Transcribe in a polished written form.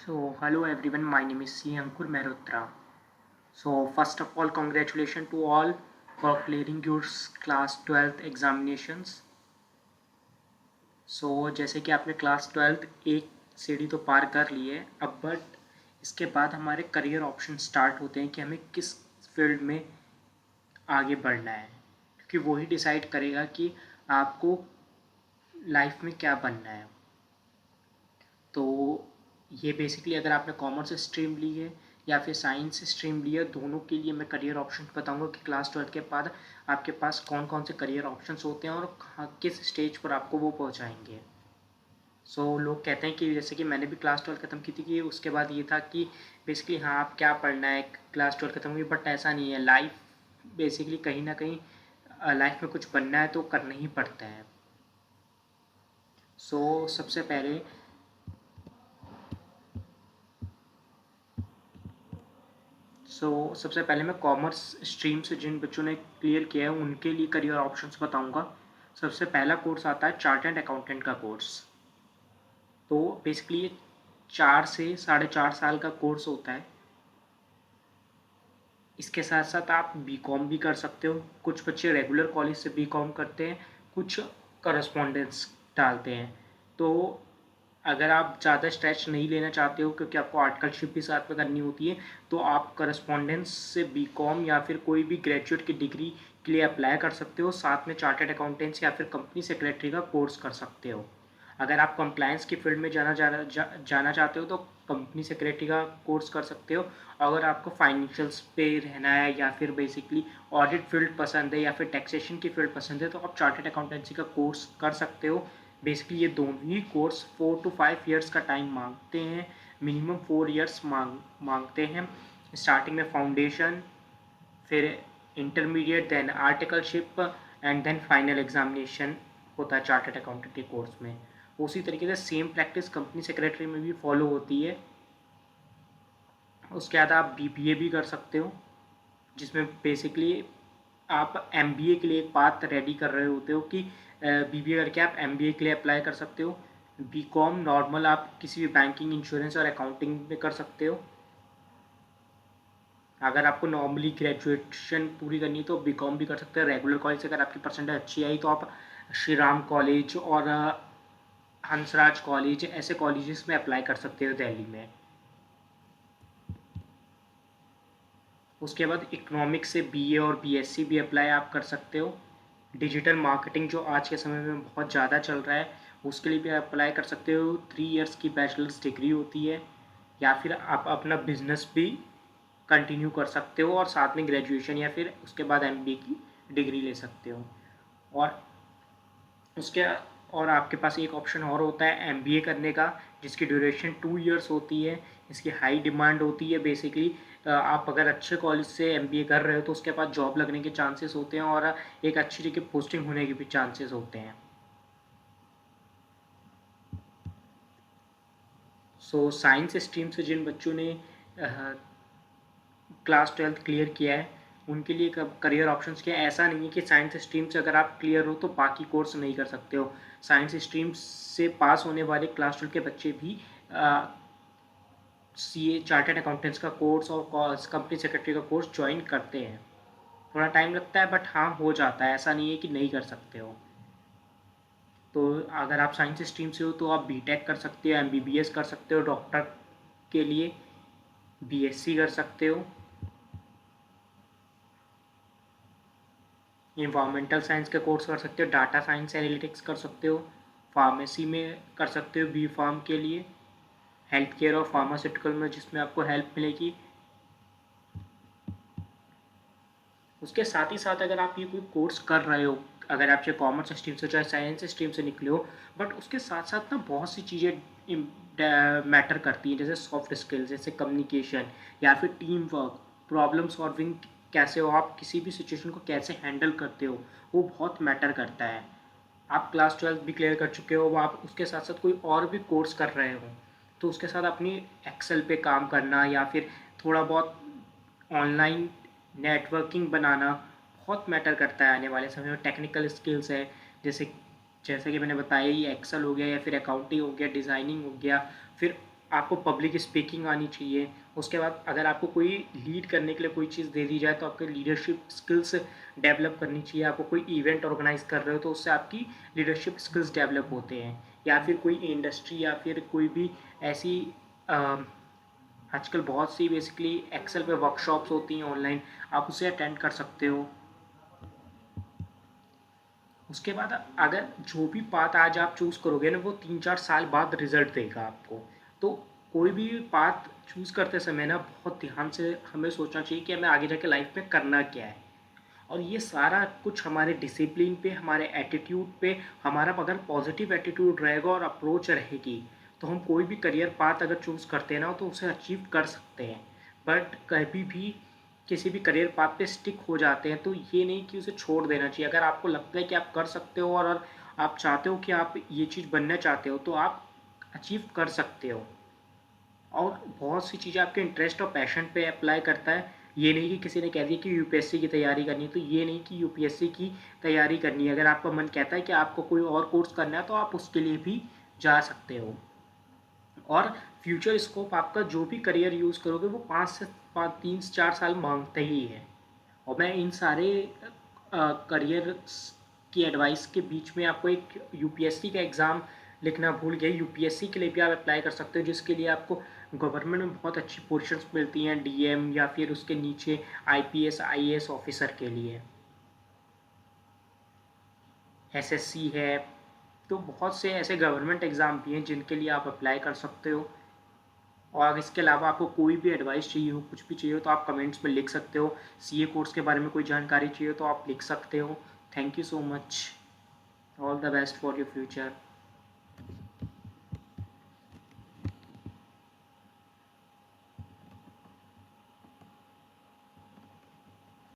So, hello everyone, my name is C. Ankur Mehrotra. So, first of all, congratulations to all for clearing your class 12th examinations. So, जैसे कि आपने class 12th एक सीढ़ी तो पार कर ली है, अब बट इसके बाद हमारे करियर ऑप्शन स्टार्ट होते हैं कि हमें किस फील्ड में आगे बढ़ना है, क्योंकि वही डिसाइड करेगा कि आपको लाइफ में क्या बनना है। तो ये बेसिकली अगर आपने कॉमर्स स्ट्रीम ली है या फिर साइंस स्ट्रीम ली है, दोनों के लिए मैं करियर ऑप्शन बताऊंगा कि क्लास 12 के बाद आपके पास कौन कौन से करियर ऑप्शंस होते हैं और किस स्टेज पर आपको वो पहुंचाएंगे। लोग कहते हैं कि जैसे कि मैंने भी क्लास 12 ख़त्म की थी कि उसके बाद ये था कि बेसिकली हाँ आप क्या पढ़ना है, क्लास 12 ख़त्म हुई, बट ऐसा नहीं है। लाइफ बेसिकली कहीं ना कहीं लाइफ में कुछ बनना है तो करना ही पड़ता है। सबसे पहले सबसे पहले मैं कॉमर्स स्ट्रीम से जिन बच्चों ने क्लियर किया है उनके लिए करियर ऑप्शंस बताऊंगा। सबसे पहला कोर्स आता है चार्टर्ड अकाउंटेंट का कोर्स। तो बेसिकली ये 4 से 4.5 साल का कोर्स होता है। इसके साथ साथ आप बीकॉम भी कर सकते हो। कुछ बच्चे रेगुलर कॉलेज से बीकॉम करते हैं, कुछ करस्पॉन्डेंस डालते हैं। तो अगर आप ज़्यादा स्ट्रेच नहीं लेना चाहते हो क्योंकि आपको आर्टिकलशिप भी साथ में करनी होती है, तो आप करस्पॉन्डेंस से बीकॉम या फिर कोई भी ग्रेजुएट की डिग्री के लिए अप्लाई कर सकते हो। साथ में चार्टर्ड अकाउंटेंसी या फिर कंपनी सेक्रेटरी का कोर्स कर सकते हो। अगर आप कंप्लायंस की फील्ड में जाना चाहते हो तो कंपनी सेक्रेटरी का कोर्स कर सकते हो। अगर आपको फाइनेंशियल्स पे रहना है या फिर बेसिकली ऑडिट फील्ड पसंद है या फिर टैक्सेशन की फील्ड पसंद है तो आप चार्टर्ड अकाउंटेंसी का कोर्स कर सकते हो। बेसिकली ये दोनों ही कोर्स 4 to 5 ईयर्स का टाइम मांगते हैं। मिनिमम 4 ईयर्स मांगते हैं। स्टार्टिंग में फाउंडेशन, फिर intermediate, then articleship and then final examination होता है चार्टर्ड अकाउंटेंट के कोर्स में। उसी तरीके से सेम प्रैक्टिस कंपनी सेक्रेटरी में भी फॉलो होती है। उसके बाद आप बीबीए भी कर सकते हो, जिसमें बेसिकली आप एमबीए के लिए एक पाथ रेडी कर रहे होते हो कि बीबीए करके आप एमबीए के लिए अप्लाई कर सकते हो। बीकॉम नॉर्मल आप किसी भी बैंकिंग, इंश्योरेंस और अकाउंटिंग में कर सकते हो। अगर आपको नॉर्मली ग्रेजुएशन पूरी करनी है तो बीकॉम भी कर सकते हैं। रेगुलर कॉलेज से अगर आपकी परसेंटेज अच्छी आई तो आप श्री राम कॉलेज और हंसराज कॉलेज ऐसे कॉलेजेस में अप्लाई कर सकते हो दिल्ली में। उसके बाद इकोनॉमिक्स से बीए और बीएससी भी अप्लाई आप कर सकते हो। डिजिटल मार्केटिंग जो आज के समय में बहुत ज़्यादा चल रहा है उसके लिए भी अप्लाई कर सकते हो। 3 ईयर्स की बैचलर्स डिग्री होती है। या फिर आप अपना बिजनेस भी कंटिन्यू कर सकते हो और साथ में ग्रेजुएशन या फिर उसके बाद एमबीए की डिग्री ले सकते हो। और उसके और आपके पास एक ऑप्शन और होता है एमबीए करने का, जिसकी ड्यूरेशन 2 ईयर्स होती है। इसकी हाई डिमांड होती है। बेसिकली आप अगर अच्छे कॉलेज से एमबीए कर रहे हो तो उसके बाद जॉब लगने के चांसेस होते हैं और एक अच्छी जगह पोस्टिंग होने के भी चांसेस होते हैं। साइंस स्ट्रीम से जिन बच्चों ने क्लास 12th क्लियर किया है उनके लिए करियर ऑप्शंस क्या है। ऐसा नहीं है कि साइंस स्ट्रीम से अगर आप क्लियर हो तो बाकी कोर्स नहीं कर सकते हो। साइंस स्ट्रीम से पास होने वाले क्लास 12 के बच्चे भी सीए, चार्टर्ड अकाउंटेंट्स का कोर्स और कंपनी सेक्रेटरी का कोर्स ज्वाइन करते हैं। थोड़ा टाइम लगता है बट हाँ हो जाता है, ऐसा नहीं है कि नहीं कर सकते हो। तो अगर आप साइंस स्ट्रीम से हो तो आप बीटेक कर सकते हो, एमबीबीएस कर सकते हो, डॉक्टर के लिए बीएससी कर सकते हो, इन्वायरमेंटल साइंस का कोर्स कर सकते हो, डाटा साइंस एनालिटिक्स कर सकते हो, फार्मेसी में कर सकते हो बी फार्म के लिए, हेल्थ केयर और फार्मास्यूटिकल में जिसमें आपको हेल्प मिलेगी। उसके साथ ही साथ अगर आप ये कोई कोर्स कर रहे हो, अगर आप चाहे कॉमर्स स्ट्रीम से चाहे साइंस स्ट्रीम से निकले हो, बट उसके साथ साथ ना बहुत सी चीज़ें मैटर करती हैं, जैसे सॉफ्ट स्किल्स, जैसे कम्युनिकेशन या फिर टीम वर्क, प्रॉब्लम सॉल्विंग कैसे हो, आप किसी भी सिचुएशन को कैसे हैंडल करते हो, वो बहुत मैटर करता है। आप क्लास 12 भी क्लियर कर चुके हो, आप उसके साथ साथ कोई और भी कोर्स कर रहे हो तो उसके साथ अपनी एक्सेल पे काम करना या फिर थोड़ा बहुत ऑनलाइन नेटवर्किंग बनाना बहुत मैटर करता है आने वाले समय में। टेक्निकल स्किल्स है, जैसे जैसे कि मैंने बताया, ये एक्सेल हो गया या फिर अकाउंटिंग हो गया, डिज़ाइनिंग हो गया, फिर आपको पब्लिक स्पीकिंग आनी चाहिए। उसके बाद अगर आपको कोई लीड करने के लिए कोई चीज़ दे दी जाए तो आपके लीडरशिप स्किल्स डेवलप करनी चाहिए। आपको कोई इवेंट ऑर्गेनाइज कर रहे हो तो उससे आपकी लीडरशिप स्किल्स डेवलप होते हैं। या फिर कोई इंडस्ट्री या फिर कोई भी ऐसी आजकल बहुत सी बेसिकली एक्सेल पे वर्कशॉप्स होती हैं ऑनलाइन, आप उसे अटेंड कर सकते हो। उसके बाद अगर जो भी पाथ आज आप चूज़ करोगे ना वो 3-4 साल बाद रिजल्ट देगा आपको। तो कोई भी पाथ चूज़ करते समय ना बहुत ध्यान से हमें सोचना चाहिए कि हमें आगे जाके लाइफ में करना क्या है। और ये सारा कुछ हमारे डिसिप्लिन पे, हमारे एटीट्यूड पे, हमारा अगर पॉजिटिव एटीट्यूड रहेगा और अप्रोच रहेगी तो हम कोई भी करियर पाथ अगर चूज़ करते हैं ना तो उसे अचीव कर सकते हैं। बट कभी भी किसी भी करियर पाथ पे स्टिक हो जाते हैं तो ये नहीं कि उसे छोड़ देना चाहिए। अगर आपको लगता है कि आप कर सकते हो और आप चाहते हो कि आप ये चीज़ बनना चाहते हो तो आप अचीव कर सकते हो। और बहुत सी चीज़ें आपके इंटरेस्ट और पैशन पे अप्लाई करता है। ये नहीं कि किसी ने कह दिया कि यूपीएससी की तैयारी करनी है तो ये नहीं कि यूपीएससी की तैयारी करनी है। अगर आपका मन कहता है कि आपको कोई और कोर्स करना है तो आप उसके लिए भी जा सकते हो। और फ्यूचर स्कोप आपका जो भी करियर यूज़ करोगे वो 3 से 4 साल मांगता ही है। और मैं इन सारे करियर की एडवाइस के बीच में आपको एक यूपीएससी का एग्ज़ाम लिखना भूल गया। यूपीएससी के लिए भी आप अप्लाई कर सकते हो जिसके लिए आपको गवर्नमेंट में बहुत अच्छी पोजीशंस मिलती हैं, डीएम या फिर उसके नीचे आईपीएस आईएएस ऑफिसर के लिए। एसएससी है। तो बहुत से ऐसे गवर्नमेंट एग्ज़ाम भी हैं जिनके लिए आप अप्लाई कर सकते हो। और इसके अलावा आपको कोई भी एडवाइस चाहिए हो, कुछ भी चाहिए हो तो आप कमेंट्स में लिख सकते हो। सीए कोर्स के बारे में कोई जानकारी चाहिए हो तो आप लिख सकते हो। Thank you so much. All the best for your future.